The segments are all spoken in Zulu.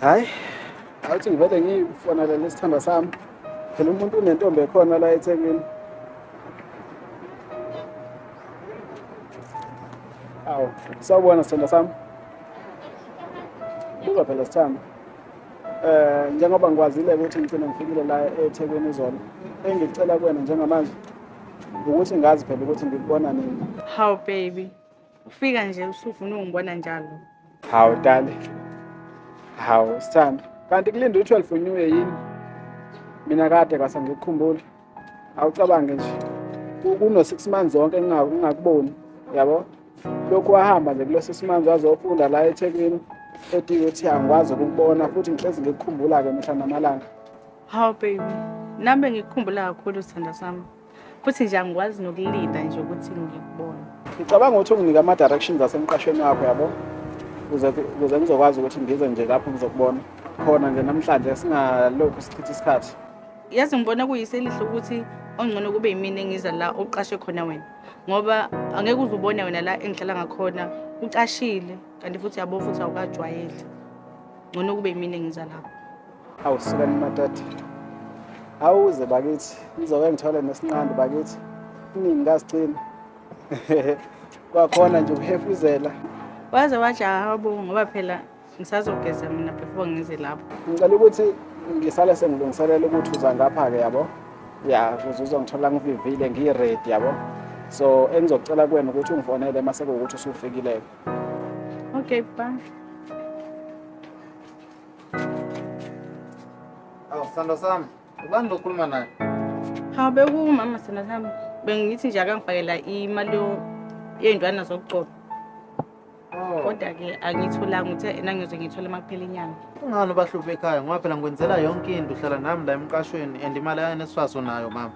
Hayi, awuthi ngivele ngiyifonela lesithanda sami. Phela umuntu unentombi ekhona la eThekwini. Awu, sawubona sithanda sami. Buka phela sithanda. Njengoba ngikwazile ukuthi ngicina ngifikile la eThekwini izolo. Engicela kuwena njengamanje ukuthi ngazi phela ukuthi ngikubona nini. How baby. Ufika nje usufuna ungibona njalo. Hawu dali. Hawu sithanda. Kanti kulinda u12 New Year yini? Mina kade kwase ngikukhumbula. Awucabange nje. Kuno 6 months zonke ngingakuboni, yabo? Lokhu wahamba nje kulo 6 months wazofunda la eThekwini. Ethi ukuthi angikwazi ukubona futhi ngihlezi ngikukhumbula ke mihla namalanga. How baby. Nambe ngikukhumbula kakhulu sithanda sami. Futhi nje angikwazi nokulinda nje ukuthi ngikubone. Ngicabanga ukuthi unginika ama directions asemqashweni wakho, yabo? Ukuze ngizokwazi ukuthi ngize nje lapho ngizokubona. Khona nje namhlanje singalokhu sichitha isikhathi. Yazi ngibona kuyiselihle ukuthi ongcono kube yimini engiza la oqashe khona wena. Ngoba angeke uzubona wena la engihlala ngakhona uqashile kanti futhi yabo futhi awukajwayele. Ngcono kube yimini engiza lapho. Awusukani matata. Awuze bakithi, ngizoke ngithole nesinqandi bakithi. Iningi ngazigcina. Kwakhona nje ukuhefuzela. Waze wajaha ngoba phela ngisazogeza mina before ngize lapho. Ngicela ukuthi ngisale sengilungiselela ukuthi uza ngapha ke, yabo? Ya, uzongithola ngivivile ngiready, yabo? So engizocela kuwena ukuthi ungifonele mase ukuthi usufikile. Okay, bye. Thando sami, ubani lo khuluma naye? Ha bekumama sithanda sami. Bengithi nje akangifakela imali yendwana zokugcoba. Kodwa ke angitholanga uthe nangizoze ngithola emakuphela inyanga. Ungani bahluphe ekhaya ngoba phela ngikwenzela yonke into uhlala nami la emqashweni and imali yayenesifasi unayo mama.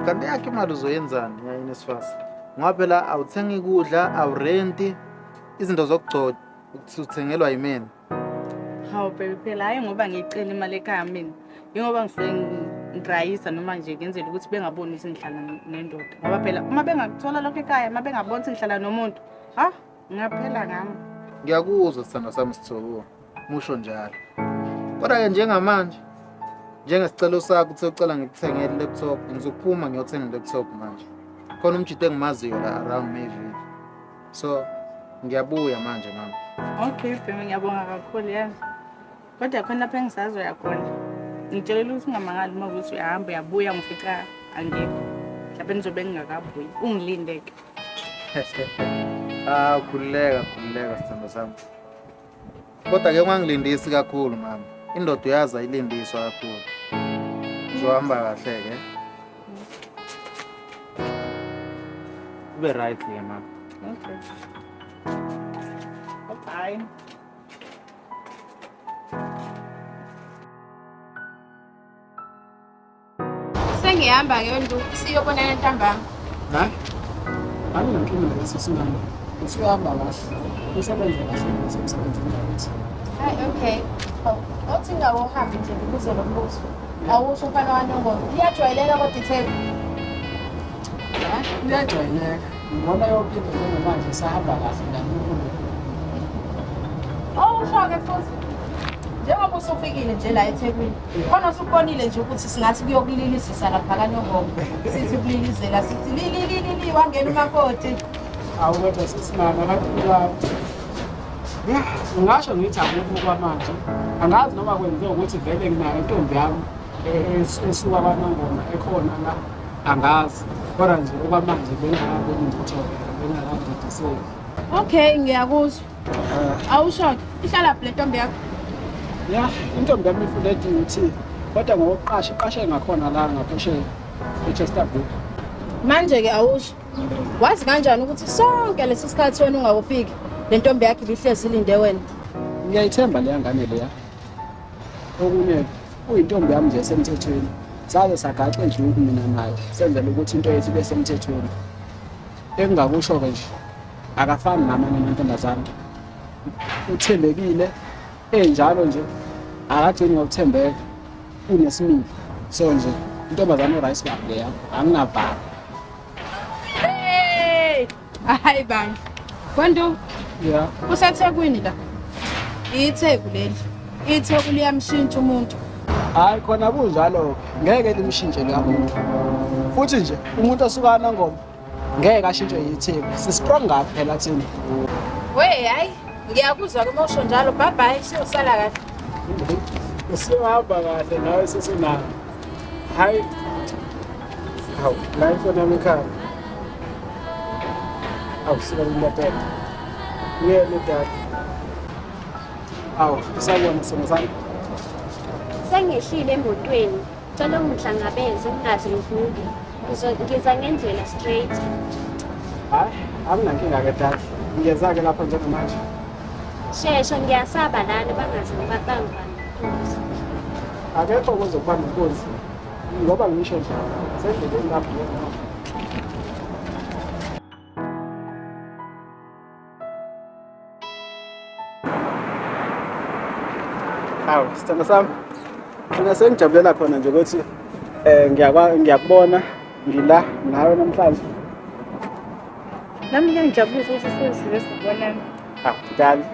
Kanti yakhe imali uzoyenzani yayenesifasi? Ngoba phela awuthengi ukudla, awurenti, izinto zokugcoba uthengelwa yimina. Hawu baby phela hayi ngoba ngicela imali ekhaya mina. Ngoba ngisuke ngidrayisa noma nje ngenzela ukuthi bengaboni ukuthi ngihlala nendoda. Ngoba phela uma bengakuthola lokho ekhaya, uma bengaboni ukuthi ngihlala nomuntu, ha? Ngaphela ngami. Ngiyakuzwa sithando sami Sithobo. Musho njalo. Kodwa ke njengamanje njengesicelo sakho uthi ucela ngikuthengele laptop, ngizophuma ngiyothenga laptop manje. Khona umjito engimaziyo la around Mayville. So ngiyabuya manje mama. Okay, baby ngiyabonga kakhulu yazi. Kodwa khona lapha engisazoya khona. Ngitshelela ukuthi ungamangali uma ukuthi uyahamba uyabuya ngifica angekho. Mhlawumbe nizobe ngingakabuyi. Ungilindeke. Khulileka sithando sami. Kodwa ke ungangilindisi kakhulu mama. Indoda uyazi ayilindiswa kakhulu. Uzohamba kahle ke. Ube right ke mama. Okay. Bye. Sengihamba ke ndu siyobona lentambama. Hayi. Anginankinga lesisingane. Usuyahamba kahle. Usebenza kahle emsebenzini wakho. Hayi okay. Awuthi ngawo uhambe nje ukuze lo mbuzo. Awusho mfana waNongoma. Iyajwayeleka kodwa ithemba. Iyajwayeleka. Ngibona yonke into njengamanje isahamba kahle kakhulu. Usho-ke futhi. Njengoba usufikile nje la eThekwini. Khona usubonile nje ukuthi singathi kuyokulilisisa lapha kaNongoma. Sithi ukulilizela sithi lili wangena umakoti. Awukodwa sesimama kakhulu. Ya, ngisho ngithi akukho kwamanje. Angazi noma kwenziwe ukuthi vele nginayo intombi yami esuka kwaNongoma ekhona la. Angazi. Kodwa nje okwamanje bengakaboni ukuthi bengakadidiseki. Okay, ngiyakuzwa. Awusho ihlala phi le ntombi yakho? Ya, intombi yami ifule duty. Kodwa ngokuqashe ngakhona la ngaphesheya eChesterfield. Manje ke awusho. Wazi kanjani ukuthi sonke lesi sikhathi wena ungawufiki? Le ntombi yakhe ibihlezi ilinde wena. Ngiyayithemba le ngane leya. Okunye uyintombi yami nje semthethweni. Saze sagaxe nje mina nayo. Senzele ukuthi into yethu ibe semthethweni. Engingakusho ke nje akafani namanye amantombazana. Uthembekile enjalo nje akadingi ukuthembeka unesimilo. So nje intombazana oright kahle leya anginavali. Hey! Hayi bani. Kwandu? Yeah. UseThekwini la. ITheku leli. ithebuli yamshintsha umuntu. Hayi khona kunjalo ngeke limshintshe ngamuntu. Futhi nje umuntu osuka nangoma ngeke ashintshwe yithebuli. Sistrong ngapha phela thina. Hayi, ngiyakuzwa uma usho njalo. Bye bye, siyosala kahle. Usihamba kahle nawe Sesenathi. Hayi. Hawu, la ifona yami ekhaya. Awusuka ngiyathetha. Yebo dad. Awu, sawubona Sesenathi. Sengehlile emotweni, cela ungihlangabeze ngingaze ngivuke. Ngiza ngendlela straight. Hayi, akunankinga ke dad. Ngiyeza ke lapha njengamanje. Shesha ngiyasaba lana bangaze ngibaqangane. Akekho ozokuba nenkunzi. Ngoba ngisho nje sendleleni lapho yena. Hawu, sithanda sami. Mina sengijabulela khona nje ukuthi ngiyakubona ngila nawe namhlanje. Nami ngiyajabulisa ukuthi sesize sibonana. Hawu, dali.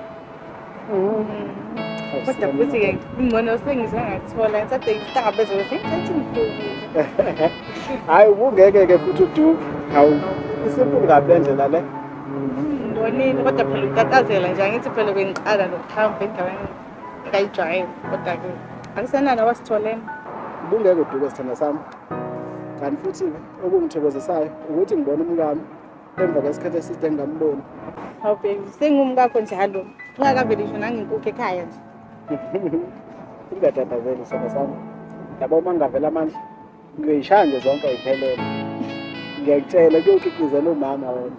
Kodwa futhi-ke ingcono sengizangathola ngisade ngihlangabezwe ukuthi ngithathe ngidukile. Hayi ubungeke-ke futhi uduke. Hawu, isimple kabi le ndlela le. Ngibonile kodwa phela utatazela nje angithi phela bengiqala nokuhamba endaweni engayijwayele kodwa-ke akusenani wasitholeni. Ubungeke uduke sithanda sami. Kanti futhi-ke okungithokozisayo ukuthi ngibone umkami emva kwesikhathi eside engingamboni. Hawu baby, sengumkakho njalo. Ungakaveli ngisho nangenkukhu ekhaya nje. Ungatatazeli sithanda sami. Yabo uma ngingavela amandla ngiyoyishaya nje zonke ayiphelele. Ngiyakutshela kuyokhiqizela umama wena.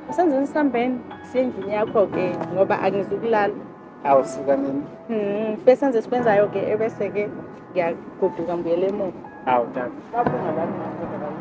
Usenzeni sihambeni siye endlini yakho-ke ngoba angizukulala. Awu suka nini? Bese senze sikwenzayo-ke ebese-ke ngiyagoduka ngibuyele emuva. Awu dad. Lapho ungalani kodwa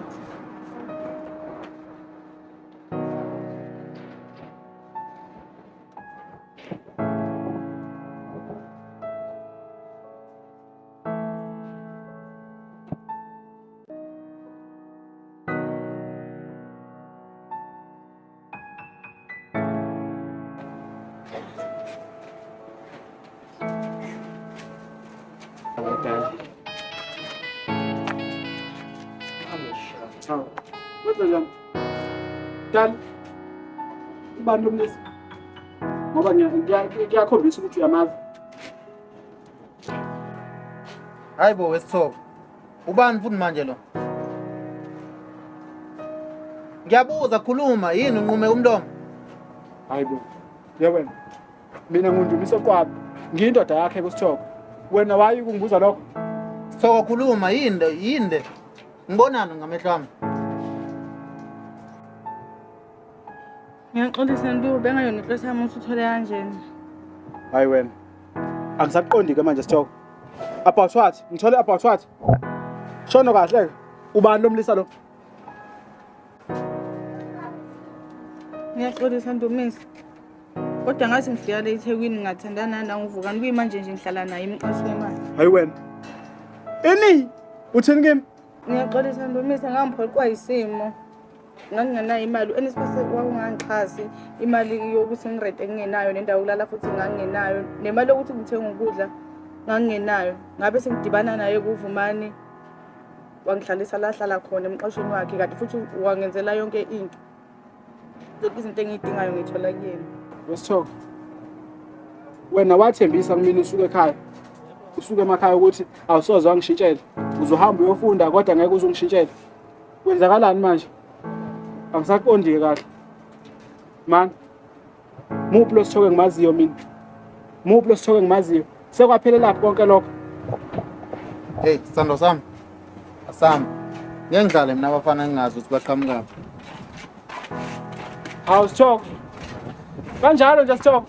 Dan, ubani lomlisi? Ngoba ngiyakhombisa ukuthi uyamazi. Hayi bo wesithobo. Ubani futhi manje lo? Ngiyabuza khuluma yini unqume umlomo? Hayi bo. Yewena. Mina ngundumisa kwabo. Ngiyindoda yakhe kusithoko. Wena wayi kungibuza lokho? Sithoko khuluma yinde. Ngibonana ngamehlo ami. Ngiyaxolisa Ntu, bengayona inhloso yami ukuthi uthole kanjeni. Hayi wena. Angisaqondi ke manje sithoko. About what? Ngithole about what? Shono kahle ke. Ubani lomlisa lo? Ngiyaxolisa Ntomisi. Kodwa ngathi ngifika la eThekwini ngathandana nawe uvukani kuyimanje nje ngihlala naye imixaso yemali. Hayi wena. Ini? Uthini kimi? Ngiyaxolisa Ntomisi ngangiphoqwa isimo. Ngangingenayo imali enesipase wawungangixhasi imali yokuthi ngirede ngingenayo nendawo kulala futhi ngangingenayo nemali yokuthi ngithenga ukudla ngangingenayo ngabe sengidibana naye kuvumani wangihlalisa la hlala khona emxashweni wakhe kanti futhi wangenzela yonke into izinto engiyidingayo ngithola kuyena. Wesithoko. Wena wathembisa kumina usuke ekhaya. Usuke emakhaya ukuthi awusoze wangishintshela. Uzohamba uyofunda kodwa ngeke uzongishintshela. Kwenzakalani manje? Angisaqondi kahle. Man. Muphi lo Sithoko engimaziyo mina? Muphi lo Sithoko engimaziyo? Sekwaphelela konke lokho. Hey, Thando sami. Asami. Ngeke ngidlale mina abafana engazi ukuthi baqhamukaphi. Hawu Sithoko. Kanjalo nje Sithoko.